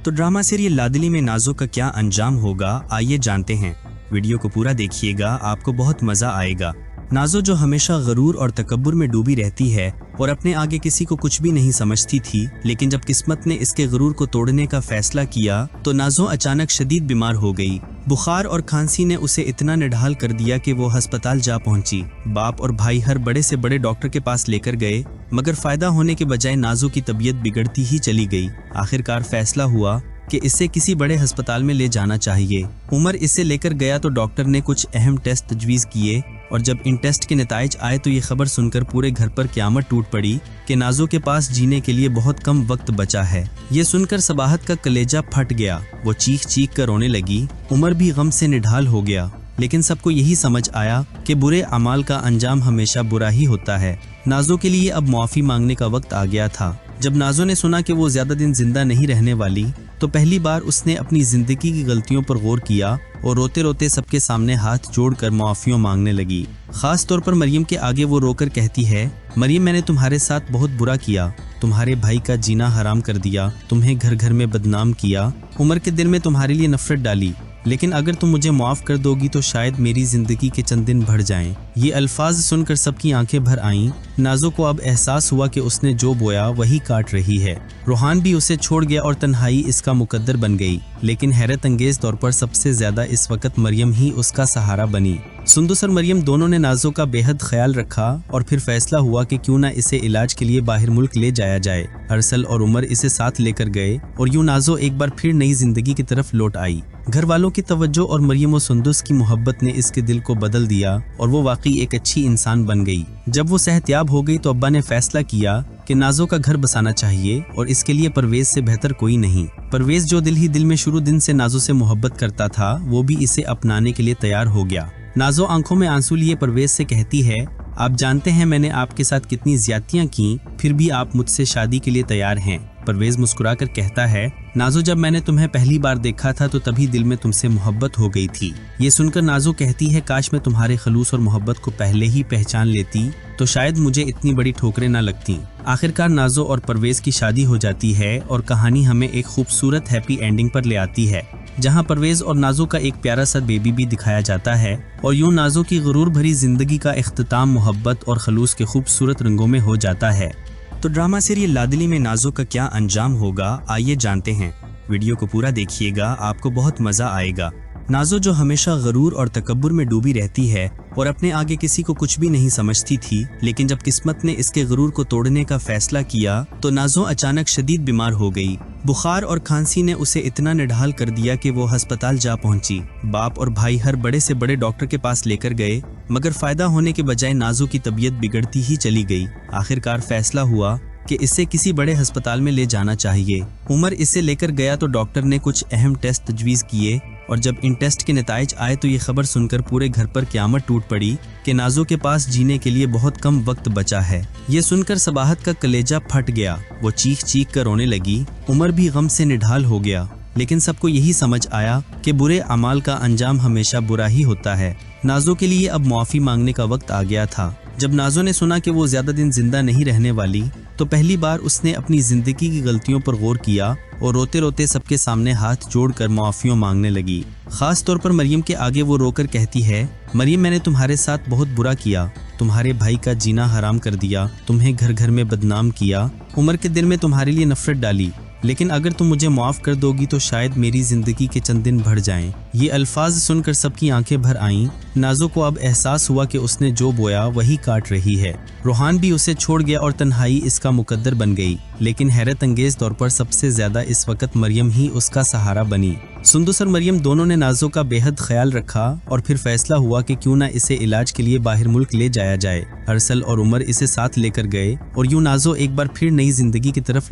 तो drama serial लाडली में नाज़ो का क्या अंजाम होगा, आइए जानते हैं। वीडियो को पूरा देखिएगा, आपको बहुत मज़ा आएगा। नाज़ो जो हमेशा गरूर और तकब्बुर में डूबी रहती है और अपने आगे किसी को कुछ भी नहीं समझती थी, लेकिन जब किस्मत ने इसके गरूर को तोड़ने का फैसला किया तो नाज़ो अचानक शदीद बीमार हो गई। बुखार और खांसी ने उसे इतना निढाल कर दिया कि वो अस्पताल जा पहुंची। बाप और भाई हर बड़े से बड़े डॉक्टर के पास लेकर गए, मगर फायदा होने के बजाय नाज़ो की तबीयत बिगड़ती ही चली गई। आखिरकार फैसला हुआ कि इसे किसी बड़े अस्पताल में ले जाना चाहिए। उमर इसे लेकर गया तो डॉक्टर ने कुछ अहम टेस्ट तजवीज़ किए और जब इन टेस्ट के नताइज आए तो ये खबर सुनकर पूरे घर पर क़यामत टूट पड़ी कि नाज़ो के पास जीने के लिए बहुत कम वक्त बचा है। ये सुनकर सबाहत का कलेजा फट गया। वो चीख चीख कर रोने लगी। उमर भी गम से निढाल हो गया, लेकिन सबको यही समझ आया कि बुरे अमाल का अंजाम हमेशा बुरा ही होता है। नाज़ो के लिए अब माफ़ी मांगने का वक्त आ गया था। जब नाज़ो ने सुना कि वो ज़्यादा दिन जिंदा नहीं रहने वाली, तो पहली बार उसने अपनी ज़िंदगी की गलतियों पर गौर किया और रोते रोते सबके सामने हाथ जोड़कर माफ़ियों मांगने लगी। ख़ास तौर पर मरियम के आगे वो रोकर कहती है, मरियम, मैंने तुम्हारे साथ बहुत बुरा किया, तुम्हारे भाई का जीना हराम कर दिया, तुम्हें घर घर में बदनाम किया, उमर के दिल में तुम्हारे लिए नफरत डाली, लेकिन अगर तुम मुझे माफ़ कर दोगी तो शायद मेरी ज़िंदगी के चंद दिन बढ़ जाएं। ये अल्फाज सुनकर सबकी आंखें भर आईं। नाज़ो को अब एहसास हुआ कि उसने जो बोया वही काट रही है। रोहान भी उसे छोड़ गया और तन्हाई इसका मुकद्दर बन गई, लेकिन हैरत अंगेज तौर पर सबसे ज्यादा इस वक्त मरियम ही उसका सहारा बनी। सुंदुस और मरियम दोनों ने नाज़ो का बेहद ख्याल रखा और फिर फैसला हुआ कि क्यों ना इसे इलाज के लिए बाहर मुल्क ले जाया जाए। अरसल और उमर इसे साथ लेकर गए और यूं नाज़ो एक बार फिर नई जिंदगी की तरफ लौट आई। घर वालों की तवज्जो और मरियम और सुंदुस की मोहब्बत ने इसके दिल को बदल दिया और वो वाकई एक अच्छी इंसान बन गई। जब वो सेहतयाब हो गई तो अब्बा ने फैसला किया कि नाज़ो का घर बसाना चाहिए और इसके लिए परवेज से बेहतर कोई नहीं। परवेज जो दिल ही दिल में शुरू दिन से नाज़ो से मोहब्बत करता था, वो भी इसे अपनाने के लिए तैयार हो गया। नाज़ो आंखों में आंसू लिए परवेज से कहती है, आप जानते हैं मैंने आपके साथ कितनी ज्यादतियां की, फिर भी आप मुझसे शादी के लिए तैयार हैं। परवेज मुस्कुराकर कहता है, नाज़ो, जब मैंने तुम्हें पहली बार देखा था तो तभी दिल में तुमसे मोहब्बत हो गई थी। ये सुनकर नाज़ो कहती है, काश मैं तुम्हारे खलूस और मोहब्बत को पहले ही पहचान लेती तो शायद मुझे इतनी बड़ी ठोकरें न लगती। आखिरकार नाज़ो और परवेज की शादी हो जाती है और कहानी हमें एक खूबसूरत हैप्पी एंडिंग पर ले आती है, जहां परवेज और नाज़ो का एक प्यारा सा बेबी भी दिखाया जाता है और यूं नाज़ो की गुरूर भरी जिंदगी का इख्तिताम मोहब्बत और खलूस के खूबसूरत रंगों में हो जाता है। तो ड्रामा सीरियल लाडली में नाज़ो का क्या अंजाम होगा, आइए जानते हैं। वीडियो को पूरा देखिएगा, आपको बहुत मज़ा आएगा। नाज़ो जो हमेशा गरूर और तकब्बुर में डूबी रहती है और अपने आगे किसी को कुछ भी नहीं समझती थी, लेकिन जब किस्मत ने इसके गरूर को तोड़ने का फैसला किया तो नाज़ो अचानक शदीद बीमार हो गई। बुखार और खांसी ने उसे इतना निढाल कर दिया कि वो अस्पताल जा पहुंची। बाप और भाई हर बड़े से बड़े डॉक्टर के पास लेकर गए, मगर फायदा होने के बजाय नाज़ो की तबीयत बिगड़ती ही चली गई। आखिरकार फैसला हुआ कि इसे किसी बड़े अस्पताल में ले जाना चाहिए। उमर इसे लेकर गया तो डॉक्टर ने कुछ अहम टेस्ट तजवीज़ किए और जब इन टेस्ट के नताइज आए तो ये खबर सुनकर पूरे घर पर क़यामत टूट पड़ी कि नाज़ो के पास जीने के लिए बहुत कम वक्त बचा है। ये सुनकर सबाहत का कलेजा फट गया। वो चीख चीख कर रोने लगी। उमर भी गम से निढाल हो गया, लेकिन सबको यही समझ आया कि बुरे अमाल का अंजाम हमेशा बुरा ही होता है। नाज़ो के लिए अब माफ़ी मांगने का वक्त आ गया था। जब नाज़ो ने सुना कि वो ज़्यादा दिन जिंदा नहीं रहने वाली, तो पहली बार उसने अपनी ज़िंदगी की गलतियों पर गौर किया और रोते रोते सबके सामने हाथ जोड़कर माफ़ियों मांगने लगी। ख़ास तौर पर मरियम के आगे वो रोकर कहती है, मरियम, मैंने तुम्हारे साथ बहुत बुरा किया, तुम्हारे भाई का जीना हराम कर दिया, तुम्हें घर घर में बदनाम किया, उमर के दिल में तुम्हारे लिए नफरत डाली, लेकिन अगर तुम मुझे माफ़ कर दोगी तो शायद मेरी ज़िंदगी के चंद दिन बढ़ जाएं। ये अल्फाज सुनकर सबकी आंखें भर आईं। नाज़ो को अब एहसास हुआ कि उसने जो बोया वही काट रही है। रोहान भी उसे छोड़ गया और तन्हाई इसका मुकद्दर बन गई, लेकिन हैरत अंगेज तौर पर सबसे ज्यादा इस वक्त मरियम ही उसका सहारा बनी। सुंदुस और मरियम दोनों ने नाज़ो का बेहद ख्याल रखा और फिर फैसला हुआ कि क्यों ना इसे इलाज के लिए बाहर मुल्क ले जाया जाए। अरसल और उमर इसे साथ लेकर गए और यूं नाज़ो एक बार फिर नई जिंदगी की तरफ